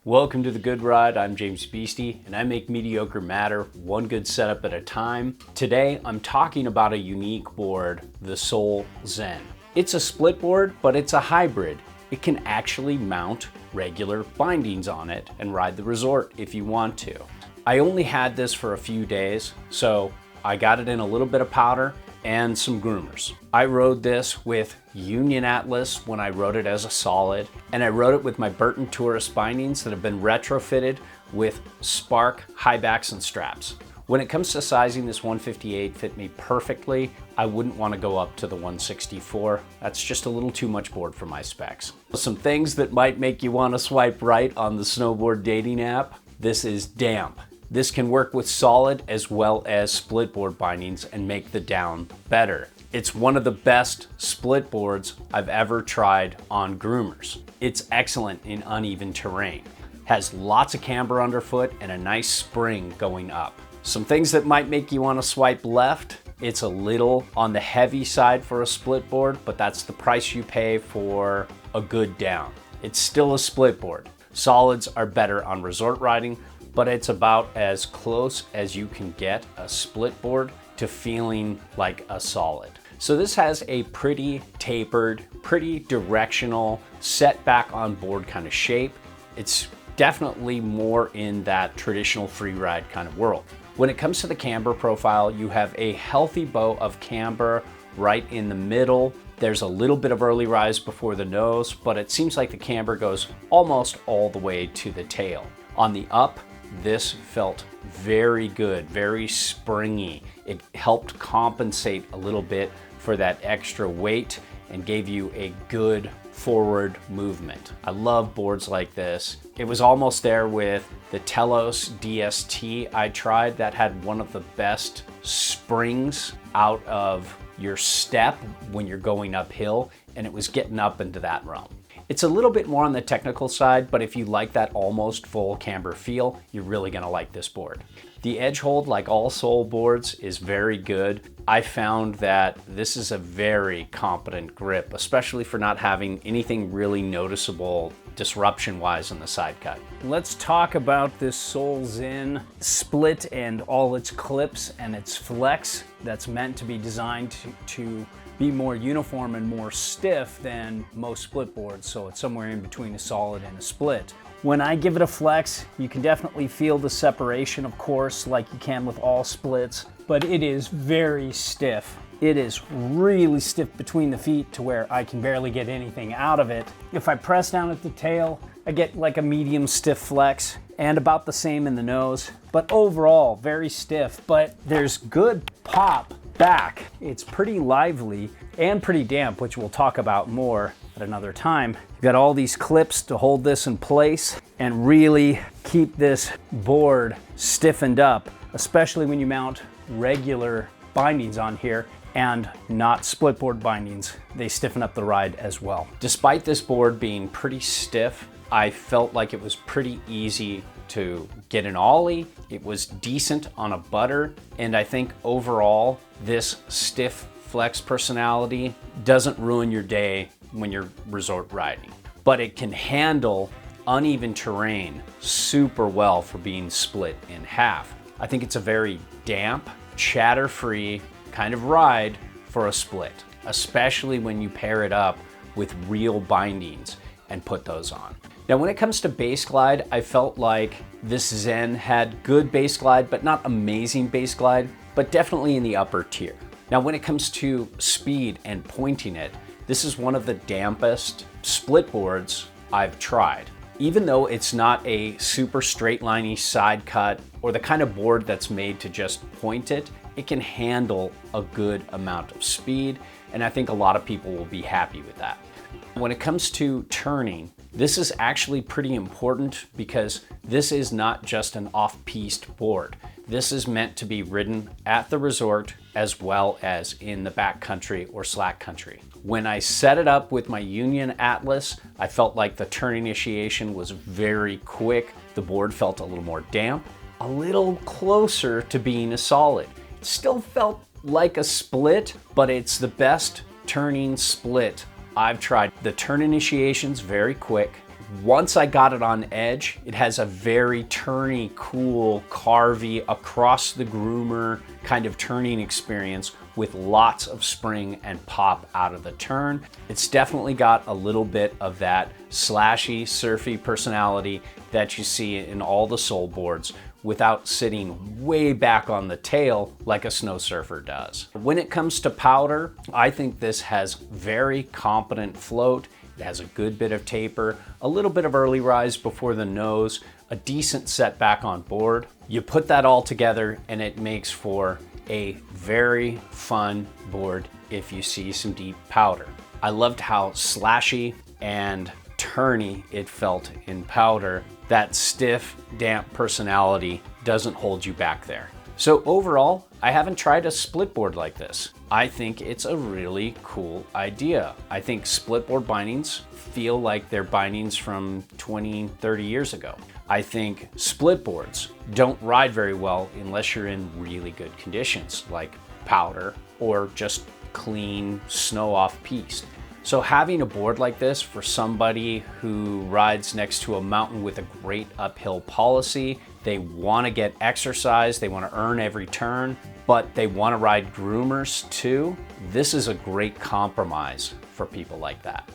Welcome to The Good Ride. I'm James Beastie, and I make mediocre matter one good setup at a time. Today, I'm talking about a unique board, the Soul Zen. It's a split board, but it's a hybrid. It can actually mount regular bindings on it and ride the resort if you want to. I only had this for a few days, so I got it in a little bit of powder and some groomers. I rode this with Union Atlas when I rode it as a solid, and I rode it with my Burton Tourist bindings that have been retrofitted with Spark high backs and straps. When it comes to sizing, this 158 fit me perfectly. I wouldn't want to go up to the 164. That's just a little too much board for my specs. Some things that might make you want to swipe right on the Snowboard dating app. This is damp. This can work with solid as well as split board bindings and make the down better. It's one of the best split boards I've ever tried on groomers. It's excellent in uneven terrain. Has lots of camber underfoot and a nice spring going up. Some things that might make you want to swipe left. It's a little on the heavy side for a split board, but that's the price you pay for a good down. It's still a split board. Solids are better on resort riding, but it's about as close as you can get a split board to feeling like a solid. So this has a pretty tapered, pretty directional, set back on board kind of shape. It's definitely more in that traditional free ride kind of world. When it comes to the camber profile, you have a healthy bow of camber right in the middle. There's a little bit of early rise before the nose, but it seems like the camber goes almost all the way to the tail. On the up, this felt very good, very springy. It helped compensate a little bit for that extra weight and gave you a good forward movement. I love boards like this. It was almost there with the Telos DST I tried that had one of the best springs out of your step when you're going uphill, and it was getting up into that realm. It's a little bit more on the technical side, but if you like that almost full camber feel, you're really gonna like this board. The edge hold, like all Soul boards, is very good. I found that this is a very competent grip, especially for not having anything really noticeable disruption-wise in the side cut. Let's talk about this Soul Zen split and all its clips and its flex that's meant to be designed to be more uniform and more stiff than most split boards, so it's somewhere in between a solid and a split. When I give it a flex, you can definitely feel the separation, of course, like you can with all splits, but it is very stiff. It is really stiff between the feet to where I can barely get anything out of it. If I press down at the tail, I get like a medium stiff flex and about the same in the nose, but overall very stiff, but there's good pop back. It's pretty lively and pretty damp, which we'll talk about more at another time. You've got all these clips to hold this in place and really keep this board stiffened up, especially when you mount regular bindings on here and not split board bindings. They stiffen up the ride as well. Despite this board being pretty stiff, I felt like it was pretty easy to get an ollie. It was decent on a butter, and I think overall this stiff flex personality doesn't ruin your day when you're resort riding, but it can handle uneven terrain super well for being split in half. I think it's a very damp, chatter-free kind of ride for a split, especially when you pair it up with real bindings and put those on. Now, when it comes to bass glide, I felt like this Zen had good bass glide, but not amazing bass glide, but definitely in the upper tier. Now, when it comes to speed and pointing it, this is one of the dampest split boards I've tried. Even though it's not a super straight liney side cut or the kind of board that's made to just point it, it can handle a good amount of speed, and I think a lot of people will be happy with that. When it comes to turning, this is actually pretty important because this is not just an off-piste board. This is meant to be ridden at the resort as well as in the backcountry or slack country. When I set it up with my Union Atlas, I felt like the turn initiation was very quick. The board felt a little more damp, a little closer to being a solid. It still felt like a split, but it's the best turning split I've tried. The turn initiation's very quick, Once I got it on edge, it has a very turny, cool, carvy, across the groomer kind of turning experience with lots of spring and pop out of the turn. It's definitely got a little bit of that slashy, surfy personality that you see in all the Soul boards without sitting way back on the tail like a snow surfer does. When it comes to powder, I think this has very competent float. It has a good bit of taper, a little bit of early rise before the nose, a decent setback on board. You put that all together and it makes for a very fun board if you see some deep powder. I loved how slashy and turny it felt in powder. That stiff, damp personality doesn't hold you back there. So overall, I haven't tried a split board like this. I think it's a really cool idea. I think split board bindings feel like they're bindings from 20, 30 years ago. I think split boards don't ride very well unless you're in really good conditions, like powder or just clean snow off piste. So having a board like this for somebody who rides next to a mountain with a great uphill policy, they want to get exercise, they want to earn every turn, but they want to ride groomers too, this is a great compromise for people like that.